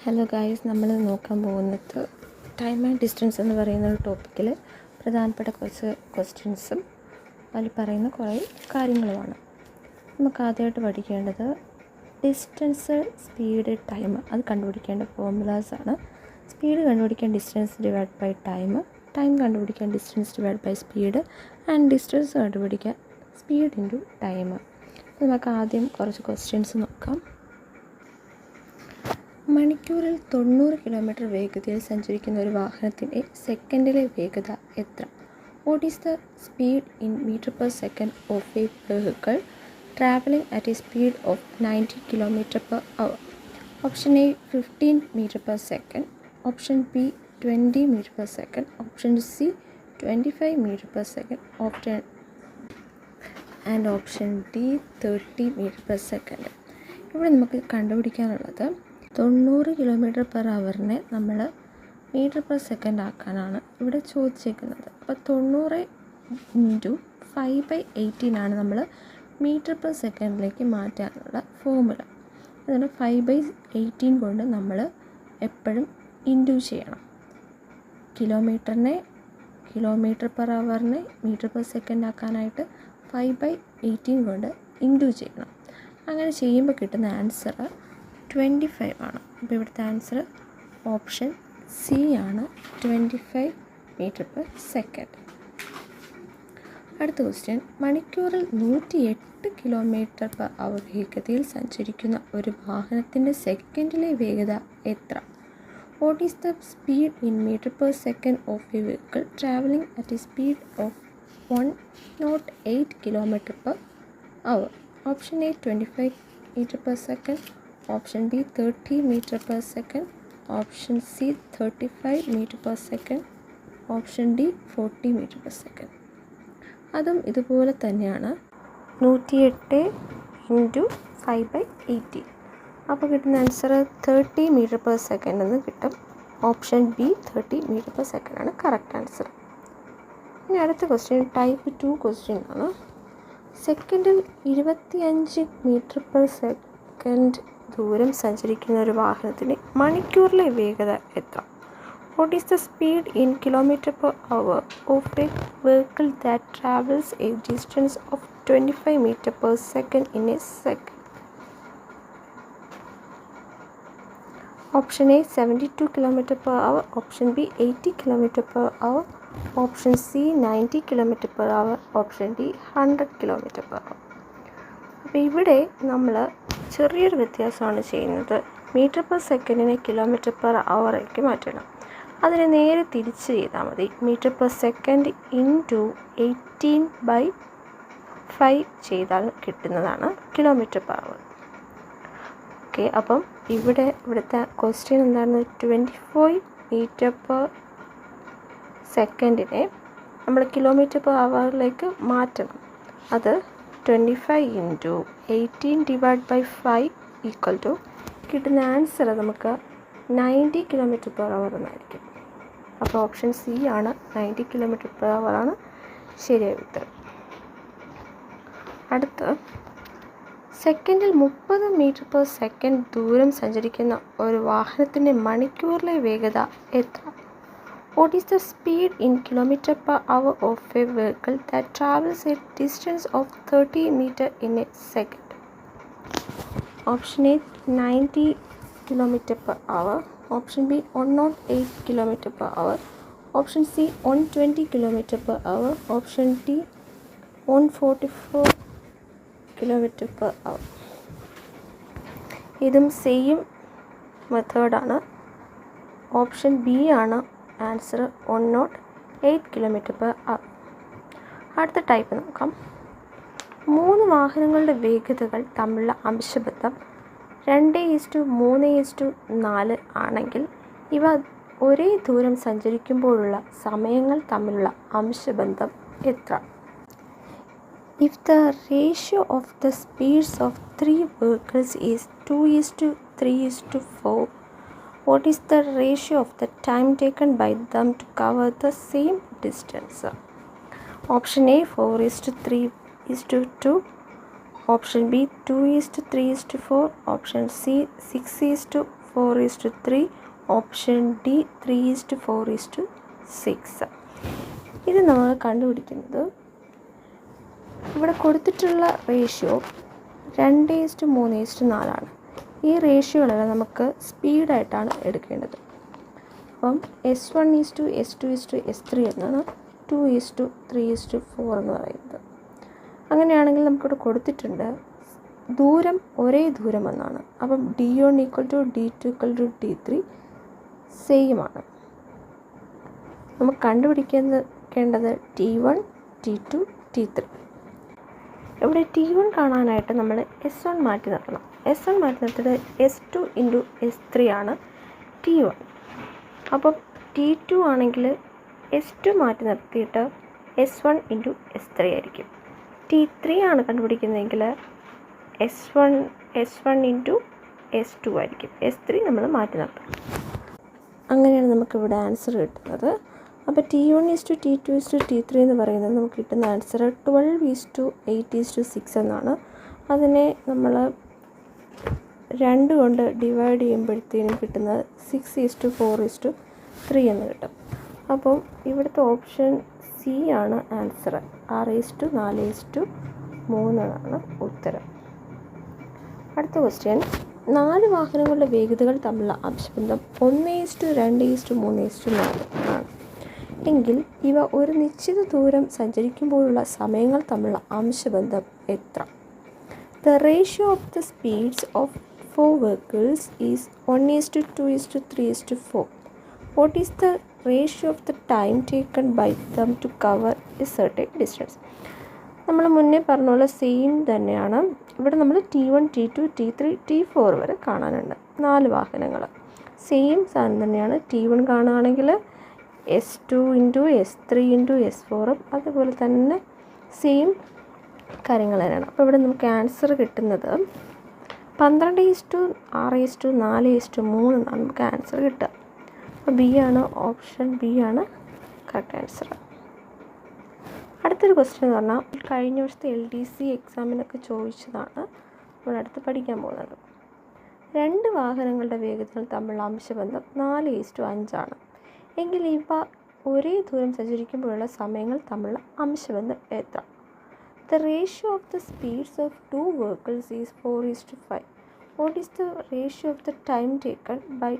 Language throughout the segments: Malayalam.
ഹലോ ഗായ്സ്, നമ്മൾ നോക്കാൻ പോകുന്നത് ടൈം ആൻഡ് ഡിസ്റ്റൻസ് എന്ന് പറയുന്ന ഒരു ടോപ്പിക്കിൽ പ്രധാനപ്പെട്ട കുറച്ച് ക്വസ്റ്റ്യൻസും അതിൽ പറയുന്ന കുറേ കാര്യങ്ങളുമാണ്. നമുക്ക് ആദ്യമായിട്ട് പഠിക്കേണ്ടത് ഡിസ്റ്റൻസ്, സ്പീഡ്, ടൈം. അത് കണ്ടുപിടിക്കേണ്ട ഫോർമുലാസാണ്. സ്പീഡ് കണ്ടുപിടിക്കാൻ distance divide by time, time കണ്ടുപിടിക്കാൻ distance divide by speed, and distance കണ്ടുപിടിക്കാൻ സ്പീഡ് ഇൻറ്റു ടൈം. നമുക്ക് ആദ്യം കുറച്ച് ക്വസ്റ്റ്യൻസ് നോക്കാം. മണിക്കൂറിൽ 90 കിലോമീറ്റർ വേഗതയിൽ സഞ്ചരിക്കുന്ന ഒരു വാഹനത്തിൻ്റെ സെക്കൻഡിലെ വേഗത എത്ര? What is the speed in metre per second of a vehicle travelling at a speed of 90 kilometre per hour? Option A 15 metre per second, option B 20 metre per second, option C 25 metre per second, option D 30 metre per second. ഇവിടെ നമുക്ക് കണ്ടുപിടിക്കാനുള്ളത് 90 കിലോമീറ്റർ പെർ അവറിനെ നമ്മൾ മീറ്റർ പെർ സെക്കൻഡ് ആക്കാനാണ് ഇവിടെ ചോദിച്ചേക്കുന്നത്. അപ്പോൾ 90 ഇൻറ്റു 5/18 നമ്മൾ മീറ്റർ പെർ സെക്കൻഡിലേക്ക് മാറ്റാനുള്ള ഫോർമുല. അതുകൊണ്ട് 5/18 കൊണ്ട് നമ്മൾ എപ്പോഴും ഇൻറ്റു ചെയ്യണം. കിലോമീറ്റർ പെർ അവറിനെ മീറ്റർ പെർ സെക്കൻഡ് ആക്കാനായിട്ട് 5/18 കൊണ്ട് ഇൻറ്റു ചെയ്യണം. അങ്ങനെ ചെയ്യുമ്പോൾ കിട്ടുന്ന ആൻസർ 25 ആണ്. അപ്പോൾ ഇവിടുത്തെ ആൻസർ ഓപ്ഷൻ സി ആണ്, 25 മീറ്റർ പെർ സെക്കൻഡ്. അടുത്ത ക്വസ്റ്റ്യൻ, മണിക്കൂറിൽ 108 കിലോമീറ്റർ പെർ അവർ വേഗതയിൽ സഞ്ചരിക്കുന്ന ഒരു വാഹനത്തിൻ്റെ സെക്കൻഡിലെ വേഗത എത്ര? What is the speed in metre per second of a vehicle travelling at a speed of 108 kilometre per hour? Option A 25 metre per second, option B 30 metre per second, option C 35 metre per second, option D 40 metre per second. അതും ഇതുപോലെ തന്നെയാണ്, 108 ഇൻറ്റു 5/18. അപ്പോൾ കിട്ടുന്ന ആൻസർ 30 മീറ്റർ പെർ സെക്കൻഡ് എന്ന് കിട്ടും. Option B 30 metre per second ആണ് കറക്റ്റ് ആൻസർ. ഇനി അടുത്ത ക്വസ്റ്റ്യൻ ടൈപ്പ് 2 ക്വസ്റ്റ്യൻ ആണ്. സെക്കൻഡിൽ 25 മീറ്റർ പെർ സെക്കൻഡ് ദൂരം സഞ്ചരിക്കുന്ന ഒരു വാഹനത്തിൻ്റെ മണിക്കൂറിലെ വേഗത എത്ര? What is the speed in kilometre per hour of a vehicle that travels a distance of 25 metre per second in a second? Option A 72 kilometre per hour, option B 80 kilometre per hour, option C 90 kilometre per hour, option D 100 kilometre per hour. അപ്പോൾ ഇവിടെ നമ്മൾ ചെറിയൊരു വ്യത്യാസമാണ് ചെയ്യുന്നത്. മീറ്റർ പെർ സെക്കൻഡിനെ കിലോമീറ്റർ പെർ അവറിലേക്ക് മാറ്റണം. അതിനെ നേരെ തിരിച്ച് ചെയ്താൽ മതി. മീറ്റർ പെർ സെക്കൻഡ് ഇൻറ്റു 18/5 ചെയ്താൽ കിട്ടുന്നതാണ് കിലോമീറ്റർ പെർ അവർ. ഓക്കെ, അപ്പം ഇവിടുത്തെ ക്വസ്റ്റ്യൻ എന്തായിരുന്നു? 25 മീറ്റർ പെർ സെക്കൻഡിനെ നമ്മൾ കിലോമീറ്റർ പെർ അവറിലേക്ക് മാറ്റണം. അത് 25 into 18 divide by 5 equal to കിട്ടുന്ന ആൻസർ നമുക്ക് 90 കിലോമീറ്റർ പെർ അവർ എന്നായിരിക്കും. അപ്പോൾ ഓപ്ഷൻ സി ആണ്, 90 കിലോമീറ്റർ പെർ അവർ ആണ് ശരിയായ ഉത്തരം. അടുത്ത്, സെക്കൻഡിൽ 30 മീറ്റർ പെർ സെക്കൻഡ് ദൂരം സഞ്ചരിക്കുന്ന ഒരു വാഹനത്തിൻ്റെ മണിക്കൂറിലെ വേഗത എത്ര? What is the speed in kilometer per hour of a vehicle that travels a distance of 30 meter in a second? Option A 90 kilometer per hour, option B 108 kilometer per hour, option C 120 kilometer per hour, option D 144 kilometer per hour. ഇതും സെയിം മെത്തേഡാണ്. ഓപ്ഷൻ ബി ആണ് ആൻസർ, 108 കിലോമീറ്റർ പെർ അവർ. അടുത്ത ടൈപ്പ് നോക്കാം. 3 വാഹനങ്ങളുടെ വേഗതകൾ തമ്മിലുള്ള അംശബന്ധം 2:3:4 ആണെങ്കിൽ ഇവ ഒരേ ദൂരം സഞ്ചരിക്കുമ്പോഴുള്ള സമയങ്ങൾ തമ്മിലുള്ള അംശബന്ധം എത്ര? If the ratio of the speeds of 3 vehicles is 2:3:4, what is the ratio of the time taken by them to cover the same distance? Option A 4:3:2, option B 2:3:4, option C 6:4, 4:3, option D 3:4:6. ഇത് നമ്മൾ കണ്ടുപിടിക്കുന്നത് ഇവിടെ കൊടുത്തിട്ടുള്ള റേഷ്യോ 2:3:4 ഈ റേഷ്യോകളെല്ലാം നമുക്ക് സ്പീഡായിട്ടാണ് എടുക്കേണ്ടത്. അപ്പം S1:S2:S3 എന്നാണ് 2:3:4 എന്ന് പറയുന്നത്. അങ്ങനെയാണെങ്കിൽ നമുക്കിവിടെ കൊടുത്തിട്ടുണ്ട് ദൂരം ഒരേ ദൂരം എന്നാണ്. അപ്പം D1 = D2 = D3 സെയിം ആണ്. നമുക്ക് കണ്ടുപിടിക്കേണ്ടത് T1, T2, T3. ഇവിടെ T1 കാണാനായിട്ട് നമ്മൾ S1 മാറ്റി നിർത്തണം. S1 മാറ്റി നിർത്തിയിട്ട് S2 × S3 ആണ് T1. അപ്പം T2 ആണെങ്കിൽ S2 മാറ്റി നിർത്തിയിട്ട് S1 × S3 ആയിരിക്കും. T3 ആണ് കണ്ടുപിടിക്കുന്നതെങ്കിൽ S1 × S2 ആയിരിക്കും. S3 നമ്മൾ മാറ്റി നിർത്തും. അങ്ങനെയാണ് നമുക്കിവിടെ ആൻസർ കിട്ടുന്നത്. അപ്പോൾ T1:T2:T3 എന്ന് പറയുന്നത് നമുക്ക് കിട്ടുന്ന ആൻസർ 12:8:6 എന്നാണ്. അതിനെ നമ്മൾ 2 കൊണ്ട് ഡിവൈഡ് ചെയ്യുമ്പോഴത്തേനും കിട്ടുന്നത് 6:4:3 എന്ന് കിട്ടും. അപ്പം ഇവിടുത്തെ ഓപ്ഷൻ സി ആണ് ആൻസർ. 6:4:3 എന്നാണ് ഉത്തരം. അടുത്ത ക്വസ്റ്റ്യൻ, 4 വാഹനങ്ങളുടെ വേഗതകൾ തമ്മിലുള്ള അംശബന്ധം 1:2:3:4 ആണ് എങ്കിൽ ഇവ ഒരു നിശ്ചിത ദൂരം സഞ്ചരിക്കുമ്പോഴുള്ള സമയങ്ങൾ തമ്മിലുള്ള അംശബന്ധം എത്ര? The ratio of the speeds of 4 vehicles is 1:2:3:4. What is the ratio of the time taken by them to cover a certain distance? നമ്മൾ മുന്നേ പറഞ്ഞ പോലെ സെയിം തന്നെയാണ്. ഇവിടെ നമ്മൾ T1, T2, T3, T4 വരെ കാണാനുണ്ട്. 4 വാഹനങ്ങൾ സെയിം സാധനം തന്നെയാണ്. T1 കാണുകയാണെങ്കിൽ S2 × S3 × S4 അതുപോലെ തന്നെ സെയിം കാര്യങ്ങൾ തന്നെയാണ്. അപ്പോൾ ഇവിടെ നമുക്ക് ആൻസർ കിട്ടുന്നത് 12:6:4:3 എന്നാണ് നമുക്ക് ആൻസർ കിട്ടുക. അപ്പോൾ ബി ആണ്, ഓപ്ഷൻ ബി ആണ് കറക്റ്റ് ആൻസർ. അടുത്തൊരു ക്വസ്റ്റ്യൻ എന്ന് പറഞ്ഞാൽ കഴിഞ്ഞ വർഷത്തെ LDC എക്സാമിനൊക്കെ ചോദിച്ചതാണ് നമ്മൾ അടുത്ത് പഠിക്കാൻ പോകുന്നത്. 2 വാഹനങ്ങളുടെ വേഗതകൾ തമ്മിലുള്ള അംശബന്ധം 4:5 ആണ് എങ്കിൽ ഇവ ഒരേ ദൂരം സഞ്ചരിക്കുമ്പോഴുള്ള സമയങ്ങൾ തമ്മിലുള്ള അംശബന്ധം എത്ര? The ratio of the speeds of 2 vehicles is 4:5. What is the ratio of the time taken by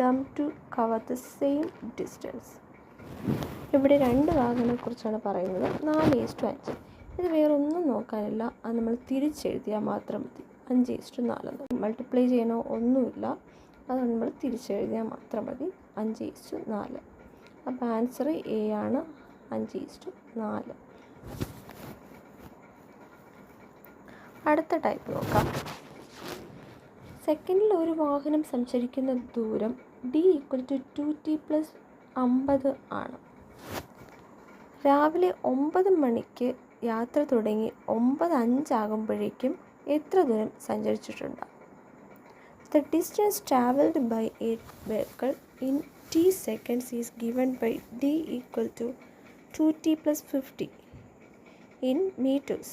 them to cover the same distance? ഇവിടെ 2 വാഹനങ്ങളെക്കുറിച്ചാണ് പറയുന്നത്. 4:5. ഇത് വേറൊന്നും നോക്കാനില്ല, അത് നമ്മൾ തിരിച്ചെഴുതിയാൽ മാത്രം മതി. 5:4 മൾട്ടിപ്ലൈ ചെയ്യണോ ഒന്നുമില്ല, അത് നമ്മൾ തിരിച്ചെഴുതിയാൽ മാത്രം മതി. 5:4. അപ്പോൾ ആൻസർ എ ആണ്, 5:4. അടുത്ത ടൈപ്പ് നോക്കാം. സെക്കൻഡിൽ ഒരു വാഹനം സഞ്ചരിക്കുന്ന ദൂരം D = 2t + 50 ആണ്. രാവിലെ 9 മണിക്ക് യാത്ര തുടങ്ങി 9:05 ആകുമ്പോഴേക്കും എത്ര ദൂരം സഞ്ചരിച്ചിട്ടുണ്ട്? The distance travelled by a vehicle in t seconds is given by D = 2t + 50 in meters.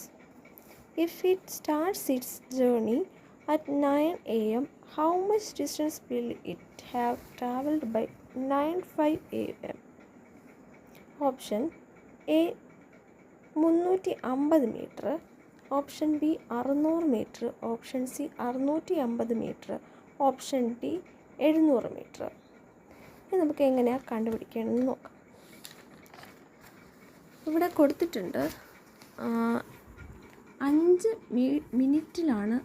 If it starts its journey at 9 a.m., how much distance will it have travelled by 9:05 a.m.? Option A 350 metre, option B 600 metre, option C 650 metre, option D 700 metre. ഇത് നമുക്ക് എങ്ങനെയാണ് കണ്ടുപിടിക്കണമെന്ന് നോക്കാം. ഇവിടെ കൊടുത്തിട്ടുണ്ട് 5 മിനിറ്റിലാണ്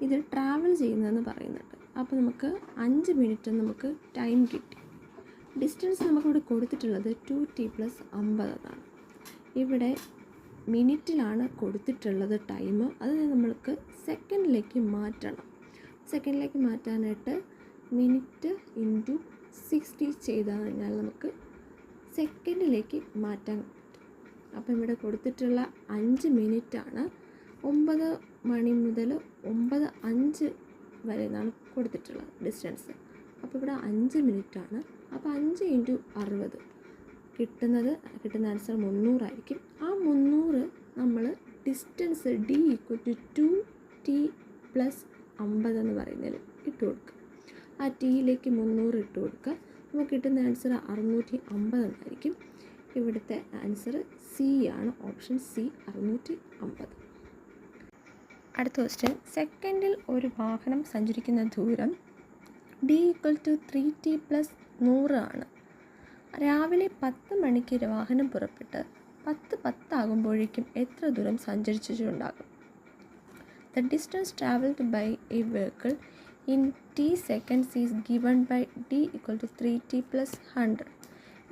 ഇത് ട്രാവൽ ചെയ്യുന്നതെന്ന് പറയുന്നുണ്ട്. അപ്പോൾ നമുക്ക് 5 മിനിറ്റ് നമുക്ക് ടൈം കിട്ടി. ഡിസ്റ്റൻസ് നമുക്കിവിടെ കൊടുത്തിട്ടുള്ളത് 2t + 50 എന്നാണ്. ഇവിടെ മിനിറ്റിലാണ് കൊടുത്തിട്ടുള്ളത് ടൈം. അത് നമ്മൾക്ക് സെക്കൻഡിലേക്ക് മാറ്റണം. സെക്കൻഡിലേക്ക് മാറ്റാനായിട്ട് മിനിറ്റ് × 60 ചെയ്താൽ കഴിഞ്ഞാൽ നമുക്ക് സെക്കൻഡിലേക്ക് മാറ്റാൻ പറ്റും. അപ്പം ഇവിടെ കൊടുത്തിട്ടുള്ള 5 മിനിറ്റാണ്. 9 മണി മുതൽ 9:05 വരെ എന്നാണ് കൊടുത്തിട്ടുള്ളത് ഡിസ്റ്റൻസ്. അപ്പോൾ ഇവിടെ 5 മിനിറ്റാണ്. അപ്പോൾ 5 × 60 കിട്ടുന്ന ആൻസർ 300 ആയിരിക്കും. ആ 300 നമ്മൾ ഡിസ്റ്റൻസ് D = 2t + 50 എന്ന് പറയുന്നതിൽ ഇട്ട് കൊടുക്കുക. ആ ടിയിലേക്ക് 300 ഇട്ട് കൊടുക്കുക. നമുക്ക് കിട്ടുന്ന ആൻസർ 650 എന്നായിരിക്കും. ഇവിടുത്തെ ആൻസർ സി ആണ്, ഓപ്ഷൻ സി 650. അടുത്ത ക്വസ്റ്റ്യൻ, സെക്കൻഡിൽ ഒരു വാഹനം സഞ്ചരിക്കുന്ന ദൂരം d = 3t + 100 ആണ്. രാവിലെ 10 മണിക്ക് വാഹനം പുറപ്പെട്ട് 10:10 ആകുമ്പോഴേക്കും എത്ര ദൂരം സഞ്ചരിച്ചിട്ടുണ്ടാകും? The distance travelled by a vehicle in t seconds is given by d = 3t + 100.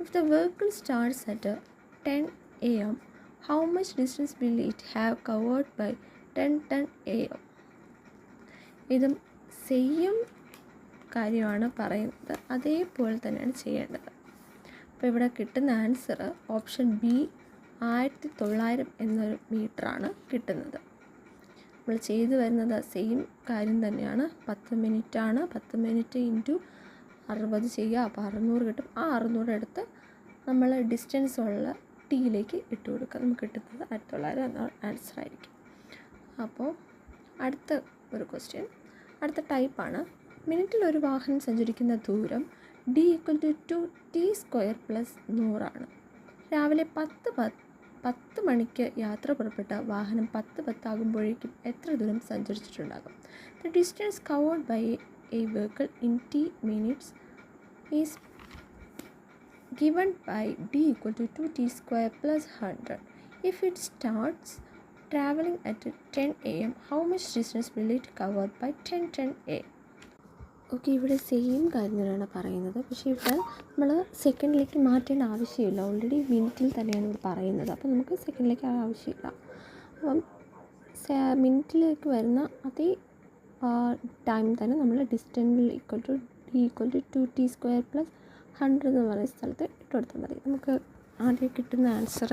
If the vehicle starts at 10 am, how much distance will it have covered by 10 am? ഇതും സെയിം കാര്യമാണ് പറയുന്നത്, അതേപോലെ തന്നെയാണ് ചെയ്യേണ്ടത്. അപ്പോൾ ഇവിടെ കിട്ടുന്ന ആൻസർ ഓപ്ഷൻ ബി 1900 എന്നൊരു മീറ്ററാണ് കിട്ടുന്നത്. നമ്മൾ ചെയ്തു വരുന്നത് സെയിം കാര്യം തന്നെയാണ്. 10 മിനിറ്റാണ്, 10 മിനിറ്റ് ഇൻറ്റു 60 ചെയ്യുക, അപ്പോൾ 600 കിട്ടും. ആ 600 എടുത്ത് നമ്മൾ ഡിസ്റ്റൻസ് ഉള്ള ടിയിലേക്ക് ഇട്ട് കൊടുക്കുക. നമുക്ക് കിട്ടുന്നത് 1900 എന്ന ആൻസർ ആയിരിക്കും. അപ്പോൾ അടുത്ത ഒരു ക്വസ്റ്റ്യൻ, അടുത്ത ടൈപ്പാണ്. മിനിറ്റിൽ ഒരു വാഹനം സഞ്ചരിക്കുന്ന ദൂരം d = 2t² + 100 ആണ്. രാവിലെ 10 മണിക്ക് യാത്ര പുറപ്പെട്ട വാഹനം 10:10 ആകുമ്പോഴേക്കും എത്ര ദൂരം സഞ്ചരിച്ചിട്ടുണ്ടാകും? The distance covered by a vehicle in t minutes is given by d = 2t² + 100. If it starts travelling at 10 am, how much distance will it cover by 10 am? Okay, ഇവിടെ സെയിം കാര്യം തന്നെയാണ് പറയുന്നത്. പക്ഷേ ഇവിടെ നമ്മൾ സെക്കൻഡിലേക്ക് മാറ്റേണ്ട ആവശ്യമില്ല, ഓൾറെഡി മിനിറ്റിൽ തന്നെയാണ് ഇവിടെ പറയുന്നത്. അപ്പോൾ നമുക്ക് സെക്കൻഡിലേക്ക് ആവശ്യമില്ല. അപ്പം മിനിറ്റിലേക്ക് വരുന്ന അതേ ടൈം തന്നെ നമ്മൾ ഡിസ്റ്റൻസിൽ d = 2t² + 100 എന്ന് പറയുന്ന സ്ഥലത്ത് ഇട്ട് കൊടുത്താൽ മതി. നമുക്ക് ആദ്യം കിട്ടുന്ന ആൻസർ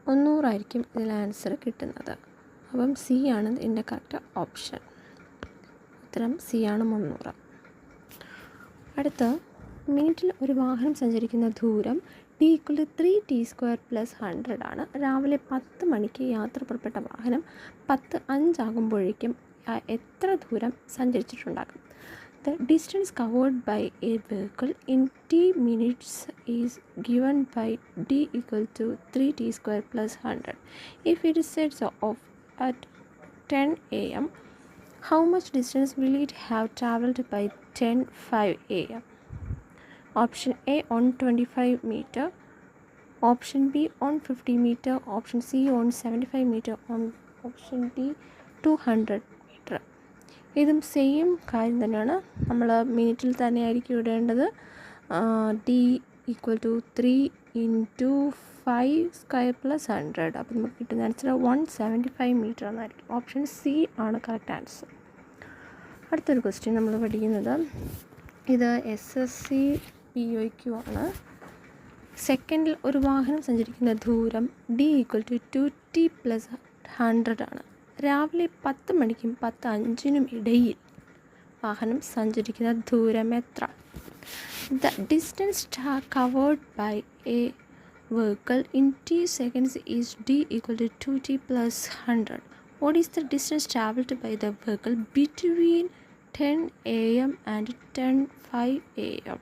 900 ആയിരിക്കും ഇതിൽ ആൻസർ കിട്ടുന്നത്. അപ്പം സി ആണ് ഇതിൻ്റെ കറക്റ്റ് ഓപ്ഷൻ. ഉത്തരം സി ആണ് 300. അടുത്ത, മിനിറ്റിൽ ഒരു വാഹനം സഞ്ചരിക്കുന്ന ദൂരം d = 3t² + 100 ആണ്. രാവിലെ 10 മണിക്ക് യാത്ര പുറപ്പെട്ട വാഹനം 10:05 ആകുമ്പോഴേക്കും എത്ര ദൂരം സഞ്ചരിച്ചിട്ടുണ്ടാകും? The distance covered by a vehicle in t minutes is given by d = 3t² + 100. If it sets off at 10 am, how much distance will it have travelled by 10:05 am? Option A 125 meter, option B 150 meter, option C 175 meter, option D 200 meter. ഇതും സെയിം കാര്യം തന്നെയാണ്. നമ്മൾ മിനിറ്റിൽ തന്നെ ആയിരിക്കും ഇടേണ്ടത്. d = 3 × 5² + 100. അപ്പോൾ നമുക്ക് കിട്ടുന്ന ആൻസർ 175 മീറ്റർ എന്നായിരിക്കും. ഓപ്ഷൻ സി ആണ് കറക്റ്റ് ആൻസർ. അടുത്തൊരു ക്വസ്റ്റ്യൻ നമ്മൾ പഠിക്കുന്നത്, ഇത് SSC POQ ആണ്. സെക്കൻഡിൽ ഒരു വാഹനം സഞ്ചരിക്കുന്ന ദൂരം d = 2t + 100 ആണ്. രാവിലെ 10 മണിക്കും 10:05 ഇടയിൽ വാഹനം സഞ്ചരിക്കുന്ന ദൂരം എത്ര? The distance covered by a vehicle in t seconds is d = 2t + 100. What is the distance travelled by the vehicle between 10 am and 10:05 am?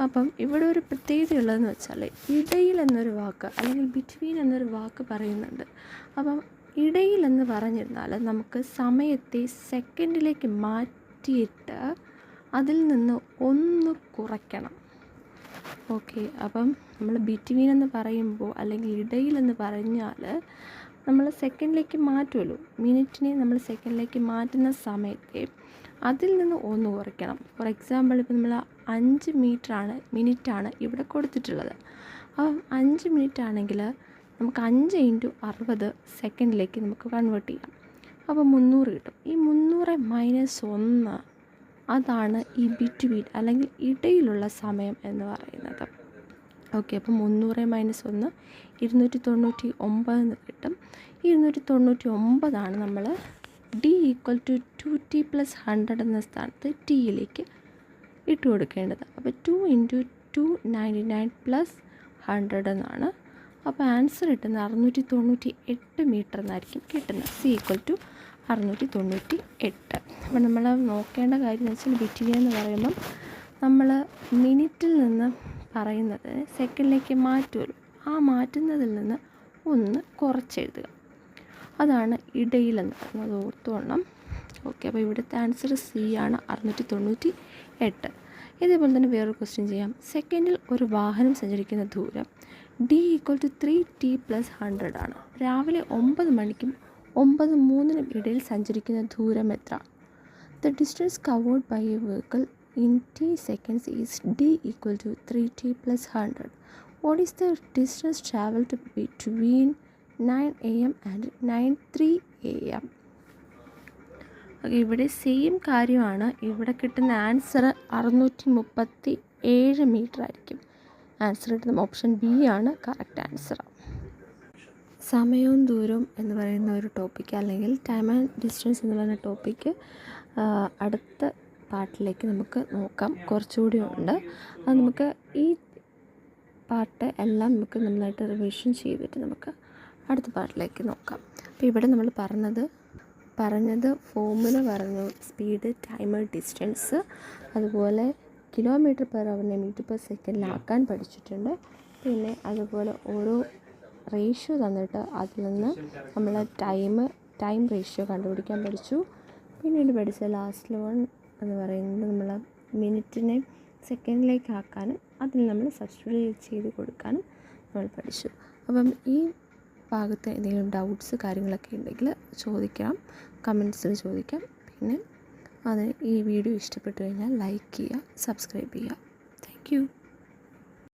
അപ്പം ഇവിടെ ഒരു പ്രത്യേകത ഉള്ളതെന്ന് വെച്ചാൽ ഇടയിൽ എന്നൊരു വാക്ക് അല്ലെങ്കിൽ ബിറ്റ്വീൻ എന്നൊരു വാക്ക് പറയുന്നുണ്ട്. അപ്പം ഇടയിൽ എന്ന് പറഞ്ഞിരുന്നാൽ നമുക്ക് സമയത്തെ സെക്കൻഡിലേക്ക് മാറ്റിയിട്ട് അതിൽ നിന്ന് ഒന്ന് കുറയ്ക്കണം. ഓക്കെ, അപ്പം നമ്മൾ ബിറ്റ്വീൻ എന്ന് പറയുമ്പോൾ അല്ലെങ്കിൽ ഇടയിൽ എന്ന് പറഞ്ഞാൽ നമ്മൾ സെക്കൻഡിലേക്ക് മാറ്റുമല്ലോ, മിനിറ്റിനെ നമ്മൾ സെക്കൻഡിലേക്ക് മാറ്റുന്ന സമയത്തെ അതിൽ നിന്ന് ഒന്ന് കുറയ്ക്കണം. ഫോർ എക്സാമ്പിൾ, ഇപ്പോൾ നമ്മൾ 5 മിനിറ്റാണ് ഇവിടെ കൊടുത്തിട്ടുള്ളത്. അപ്പം 5 മിനിറ്റ് ആണെങ്കിൽ നമുക്ക് 5 × 60 സെക്കൻഡിലേക്ക് നമുക്ക് കൺവേർട്ട് ചെയ്യാം. അപ്പോൾ 300 കിട്ടും. ഈ 300 - 1 അതാണ് ഈ ബിറ്റ്വീൻ അല്ലെങ്കിൽ ഇടയിലുള്ള സമയം എന്ന് പറയുന്നത്. ഓക്കെ, അപ്പോൾ 300 - 1 299 എന്ന് കിട്ടും. 299 നമ്മൾ d = 2t + 100 എന്ന സ്ഥാനത്ത് ടിയിലേക്ക് ഇട്ട് കൊടുക്കേണ്ടത്. അപ്പോൾ 2 × 299 + 100 എന്നാണ്. അപ്പോൾ ആൻസർ കിട്ടുന്നത് 698 മീറ്റർ എന്നായിരിക്കും കിട്ടുന്നത്. C = 698. അപ്പോൾ നമ്മൾ നോക്കേണ്ട കാര്യം എന്ന് വെച്ചാൽ BTA എന്ന് പറയുമ്പം നമ്മൾ മിനിറ്റിൽ നിന്ന് പറയുന്നത് സെക്കൻഡിലേക്ക് മാറ്റുമല്ലോ, ആ മാറ്റുന്നതിൽ നിന്ന് ഒന്ന് കുറച്ചെഴുതുക. അതാണ് ഇടയിലെന്ന് പറയുന്നത്, അത് ഓർത്തുകൊള്ളണം. ഓക്കെ, അപ്പോൾ ഇവിടുത്തെ ആൻസർ C ആണ്, 698. ഇതേപോലെ തന്നെ വേറൊരു ക്വസ്റ്റ്യൻ ചെയ്യാം. സെക്കൻഡിൽ ഒരു വാഹനം സഞ്ചരിക്കുന്ന ദൂരം D = 3t + 100 ആണ്. രാവിലെ 9 മണിക്കും 9:03 ഇടയിൽ സഞ്ചരിക്കുന്ന ദൂരം എത്ര? The distance covered by a vehicle in t seconds is D = 3t + 100. What is the distance travelled between 9 AM and 9:03 AM? Okay, ഇവിടെ സെയിം കാര്യമാണ്. ഇവിടെ കിട്ടുന്ന ആൻസർ 637 മീറ്റർ ആയിരിക്കും. ആൻസർ കിട്ടുന്ന ഓപ്ഷൻ B ആണ് കറക്റ്റ് ആൻസർ. സമയവും ദൂരവും എന്ന് പറയുന്ന ഒരു ടോപ്പിക്ക്, അല്ലെങ്കിൽ ടൈം ആൻഡ് ഡിസ്റ്റൻസ് എന്ന് പറയുന്ന ടോപ്പിക്ക് അടുത്ത പാർട്ടിലേക്ക് നമുക്ക് നോക്കാം. കുറച്ചുകൂടി ഉണ്ട്. അത് നമുക്ക് ഈ പാർട്ട് എല്ലാം നമുക്ക് നന്നായിട്ട് റിവിഷൻ ചെയ്തിട്ട് നമുക്ക് അടുത്ത പാർട്ടിലേക്ക് നോക്കാം. അപ്പോൾ ഇവിടെ നമ്മൾ പറഞ്ഞത് ഫോർമുല പറഞ്ഞു, സ്പീഡ്, ടൈം, ഡിസ്റ്റൻസ്, അതുപോലെ km/h m/s പഠിച്ചിട്ടുണ്ട്. പിന്നെ അതുപോലെ ഓരോ റേഷ്യോ തന്നിട്ട് അതിൽ നിന്ന് നമ്മൾ ടൈം റേഷ്യോ കണ്ടുപിടിക്കാൻ പഠിച്ചു. പിന്നീട് പഠിച്ച ലാസ്റ്റ് വൺ എന്ന് പറയുന്നത് നമ്മൾ മിനിറ്റിനെ സെക്കൻഡിലേക്ക് ആക്കാനും അതിൽ നമ്മൾ സബ്സ്റ്റിറ്റ്യൂട്ട് ചെയ്ത് കൊടുക്കാനും നമ്മൾ പഠിച്ചു. അപ്പം ഈ ഭാഗത്ത് എന്തെങ്കിലും ഡൗട്ട്സ് കാര്യങ്ങളൊക്കെ ഉണ്ടെങ്കിൽ ചോദിക്കാം, കമൻറ്റ്സിൽ ചോദിക്കാം. പിന്നെ ഈ വീഡിയോ ഇഷ്ടപ്പെട്ടു കഴിഞ്ഞാൽ ലൈക്ക് ചെയ്യുക, സബ്സ്ക്രൈബ് ചെയ്യുക. Thank you.